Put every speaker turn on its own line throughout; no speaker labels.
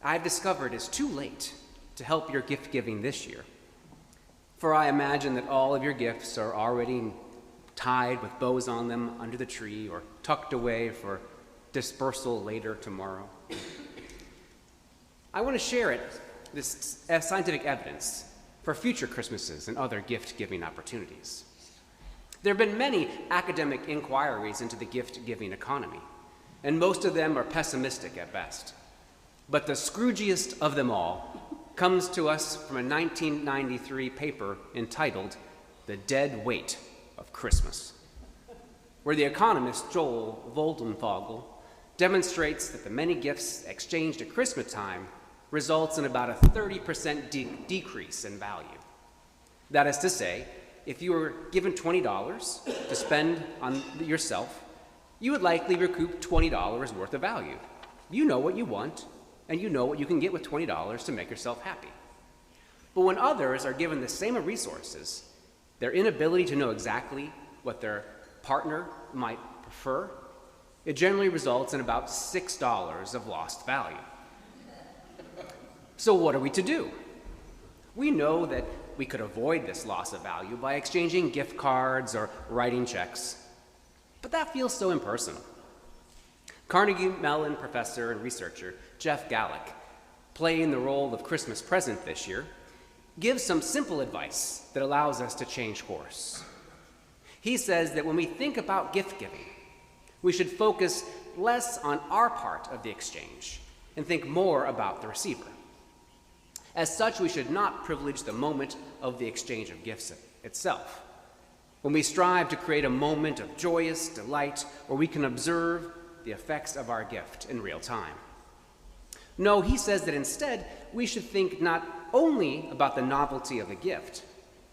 I've discovered it's too late to help your gift giving this year. For I imagine that all of your gifts are already tied with bows on them under the tree or tucked away for dispersal later tomorrow. I want to share this scientific evidence for future Christmases and other gift-giving opportunities. There have been many academic inquiries into the gift-giving economy, and most of them are pessimistic at best. But the Scroogiest of them all comes to us from a 1993 paper entitled "The Dead Weight of Christmas," where the economist Joel Voldenfogel demonstrates that the many gifts exchanged at Christmas time results in about a 30% decrease in value. That is to say, if you were given $20 to spend on yourself, you would likely recoup $20 worth of value. You know what you want, and you know what you can get with $20 to make yourself happy. But when others are given the same resources, their inability to know exactly what their partner might prefer, it generally results in about $6 of lost value. So what are we to do? We know that we could avoid this loss of value by exchanging gift cards or writing checks, but that feels so impersonal. Carnegie Mellon professor and researcher Jeff Gallek, playing the role of Christmas present this year, gives some simple advice that allows us to change course. He says that when we think about gift giving, we should focus less on our part of the exchange and think more about the receiver. As such, we should not privilege the moment of the exchange of gifts itself. When we strive to create a moment of joyous delight where we can observe the effects of our gift in real time. No, he says that instead, we should think not only about the novelty of the gift,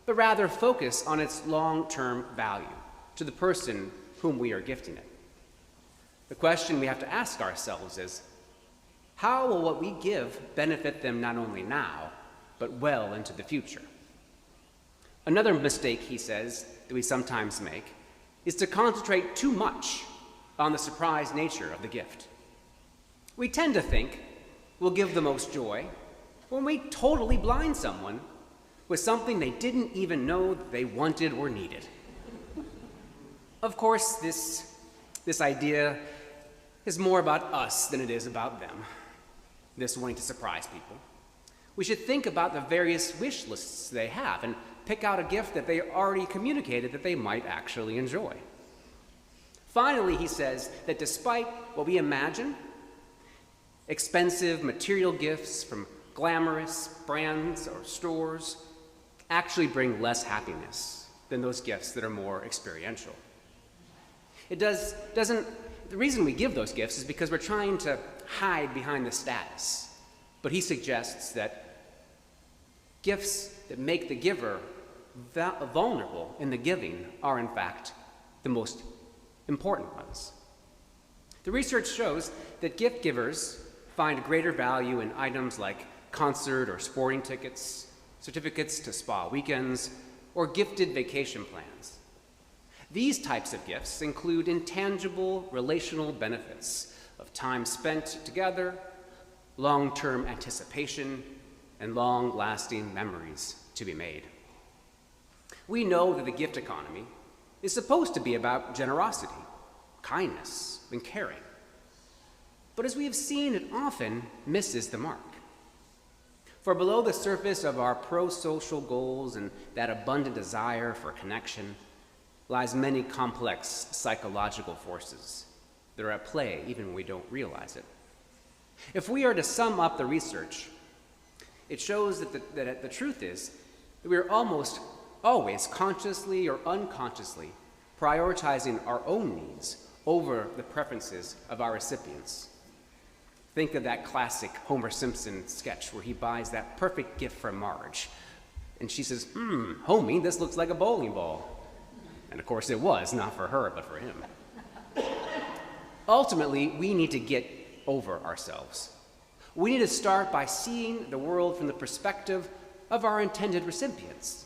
but rather focus on its long-term value to the person whom we are gifting it. The question we have to ask ourselves is, how will what we give benefit them not only now, but well into the future? Another mistake, he says, that we sometimes make is to concentrate too much on the surprise nature of the gift. We tend to think we'll give the most joy when we totally blind someone with something they didn't even know that they wanted or needed. Of course, this idea is more about us than it is about them, this wanting to surprise people. We should think about the various wish lists they have and pick out a gift that they already communicated that they might actually enjoy. Finally, he says that despite what we imagine, expensive material gifts from glamorous brands or stores actually bring less happiness than those gifts that are more experiential. The reason we give those gifts is because we're trying to hide behind the status. But he suggests that gifts that make the giver vulnerable in the giving are, in fact, the most important ones. The research shows that gift givers find greater value in items like concert or sporting tickets, certificates to spa weekends, or gifted vacation plans. These types of gifts include intangible relational benefits of time spent together, long-term anticipation, and long-lasting memories to be made. We know that the gift economy is supposed to be about generosity, kindness, and caring. But as we have seen, it often misses the mark. For below the surface of our pro-social goals and that abundant desire for connection lies many complex psychological forces that are at play even when we don't realize it. If we are to sum up the research, it shows that the truth is that we are almost always consciously or unconsciously prioritizing our own needs over the preferences of our recipients. Think of that classic Homer Simpson sketch where he buys that perfect gift for Marge. And she says, homie, this looks like a bowling ball. And of course it was, not for her, but for him. Ultimately, we need to get over ourselves. We need to start by seeing the world from the perspective of our intended recipients.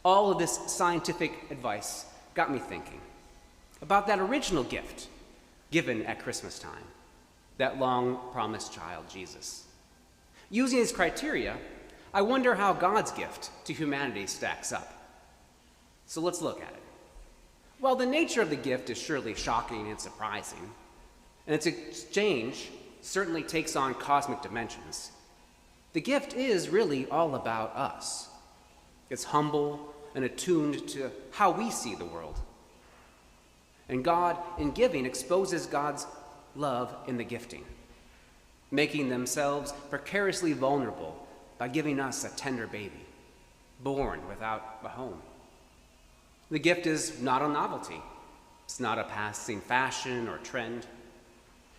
All of this scientific advice got me thinking about that original gift given at Christmas time. that long-promised child, Jesus. Using these criteria, I wonder how God's gift to humanity stacks up. So let's look at it. Well, the nature of the gift is surely shocking and surprising, and its exchange certainly takes on cosmic dimensions. The gift is really all about us. It's humble and attuned to how we see the world. And God, in giving, exposes God's love in the gifting, making themselves precariously vulnerable by giving us a tender baby, born without a home. The gift is not a novelty. It's not a passing fashion or trend.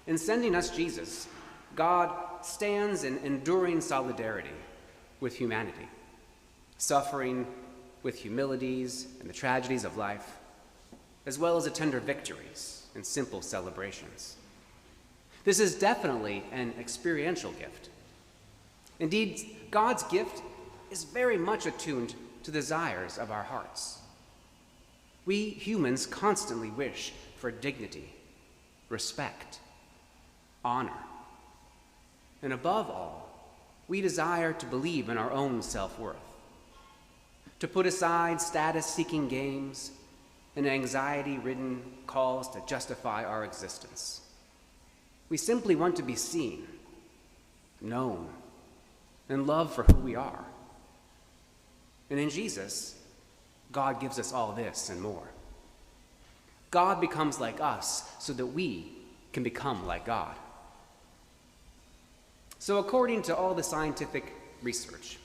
In sending us Jesus, God stands in enduring solidarity with humanity, suffering with humilities and the tragedies of life, as well as the tender victories and simple celebrations. This is definitely an experiential gift. Indeed, God's gift is very much attuned to the desires of our hearts. We humans constantly wish for dignity, respect, honor, and above all, we desire to believe in our own self-worth, to put aside status-seeking games and anxiety-ridden calls to justify our existence. We simply want to be seen, known, and loved for who we are. And in Jesus, God gives us all this and more. God becomes like us so that we can become like God. So according to all the scientific research,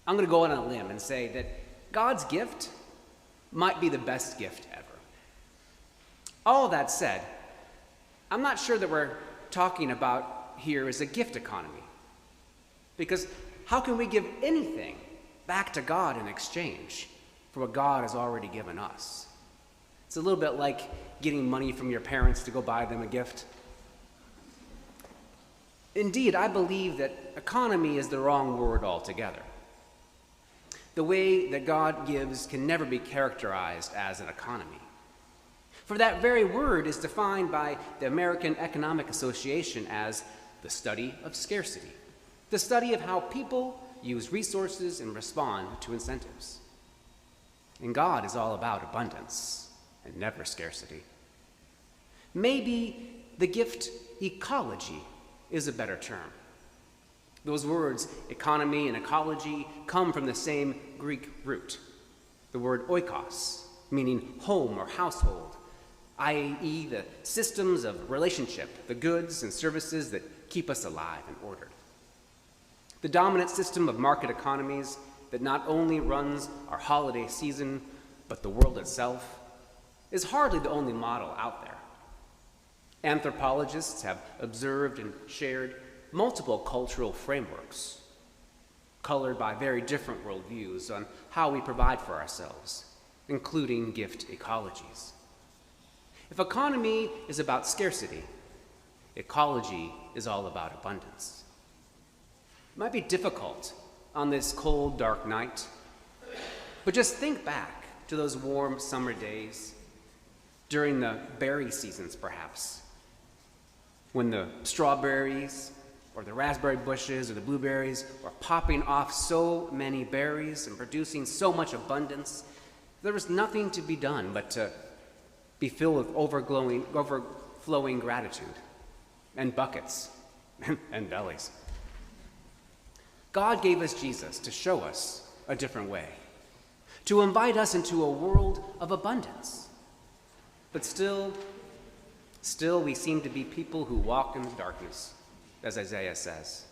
I'm going to go out on a limb and say that God's gift might be the best gift ever. All that said, I'm not sure that we're talking about here is a gift economy. Because how can we give anything back to God in exchange for what God has already given us? It's a little bit like getting money from your parents to go buy them a gift. Indeed, I believe that economy is the wrong word altogether. The way that God gives can never be characterized as an economy. For that very word is defined by the American Economic Association as the study of scarcity, the study of how people use resources and respond to incentives. And God is all about abundance and never scarcity. Maybe the gift ecology is a better term. Those words, economy and ecology, come from the same Greek root, the word oikos, meaning home or household, i.e. the systems of relationship, the goods and services that keep us alive and ordered. The dominant system of market economies that not only runs our holiday season, but the world itself, is hardly the only model out there. Anthropologists have observed and shared multiple cultural frameworks, colored by very different worldviews on how we provide for ourselves, including gift ecologies. If economy is about scarcity, ecology is all about abundance. It might be difficult on this cold, dark night, but just think back to those warm summer days, during the berry seasons perhaps, when the strawberries or the raspberry bushes or the blueberries were popping off so many berries and producing so much abundance, there was nothing to be done but to be filled with overflowing gratitude and buckets and bellies. God gave us Jesus to show us a different way, to invite us into a world of abundance. But still we seem to be people who walk in the darkness, as Isaiah says.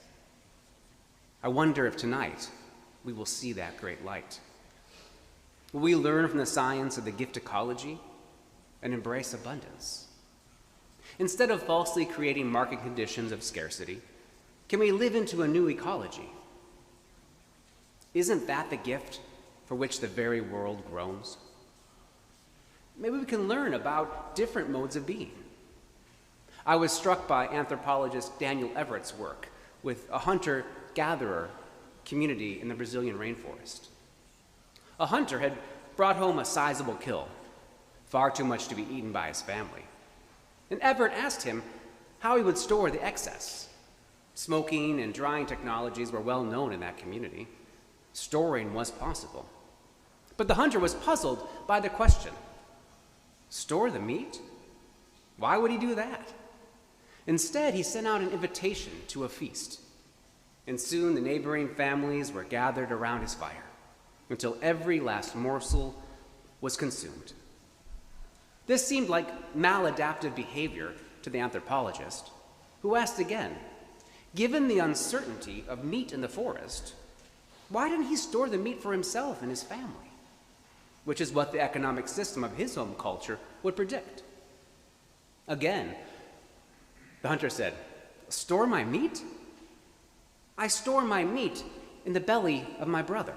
I wonder if tonight we will see that great light. Will we learn from the science of the gift ecology and embrace abundance? Instead of falsely creating market conditions of scarcity, can we live into a new ecology? Isn't that the gift for which the very world groans? Maybe we can learn about different modes of being. I was struck by anthropologist Daniel Everett's work with a hunter-gatherer community in the Brazilian rainforest. A hunter had brought home a sizable kill, far too much to be eaten by his family. And Everett asked him how he would store the excess. Smoking and drying technologies were well known in that community. Storing was possible. But the hunter was puzzled by the question. Store the meat? Why would he do that? Instead, he sent out an invitation to a feast. And soon the neighboring families were gathered around his fire until every last morsel was consumed. This seemed like maladaptive behavior to the anthropologist, who asked again, given the uncertainty of meat in the forest, why didn't he store the meat for himself and his family? Which is what the economic system of his home culture would predict. Again, the hunter said, store my meat? I store my meat in the belly of my brother.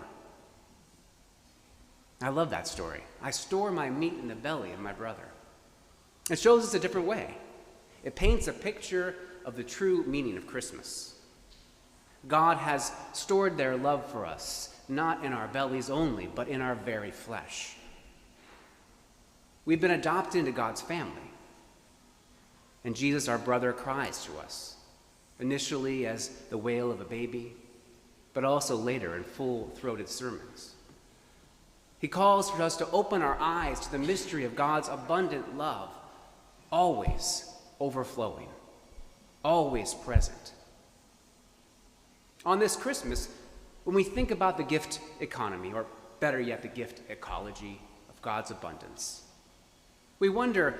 I love that story. I store my meat in the belly of my brother. It shows us a different way. It paints a picture of the true meaning of Christmas. God has stored their love for us, not in our bellies only, but in our very flesh. We've been adopted into God's family. And Jesus, our brother, cries to us, initially as the wail of a baby, but also later in full-throated sermons. He calls for us to open our eyes to the mystery of God's abundant love, always overflowing, always present. On this Christmas, when we think about the gift economy, or better yet, the gift ecology of God's abundance, we wonder,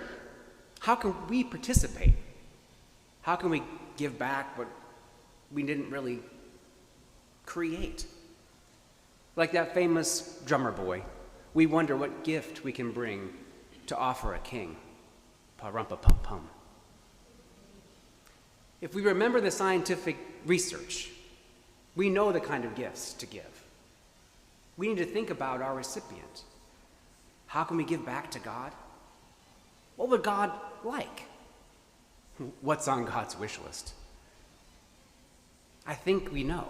how can we participate? How can we give back what we didn't really create? Like that famous drummer boy, we wonder what gift we can bring to offer a king. Pa-rum-pa-pum-pum. If we remember the scientific research, we know the kind of gifts to give. We need to think about our recipient. How can we give back to God? What would God like? What's on God's wish list? I think we know.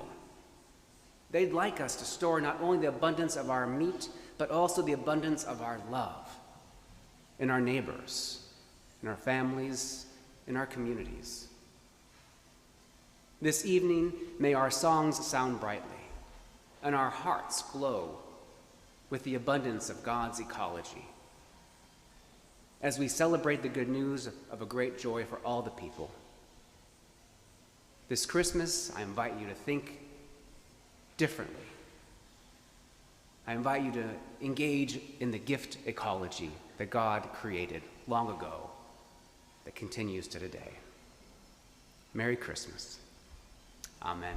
They'd like us to store not only the abundance of our meat, but also the abundance of our love in our neighbors, in our families, in our communities. This evening, may our songs sound brightly and our hearts glow with the abundance of God's ecology as we celebrate the good news of a great joy for all the people. This Christmas, I invite you to think differently. I invite you to engage in the gift ecology that God created long ago that continues to today. Merry Christmas. Amen.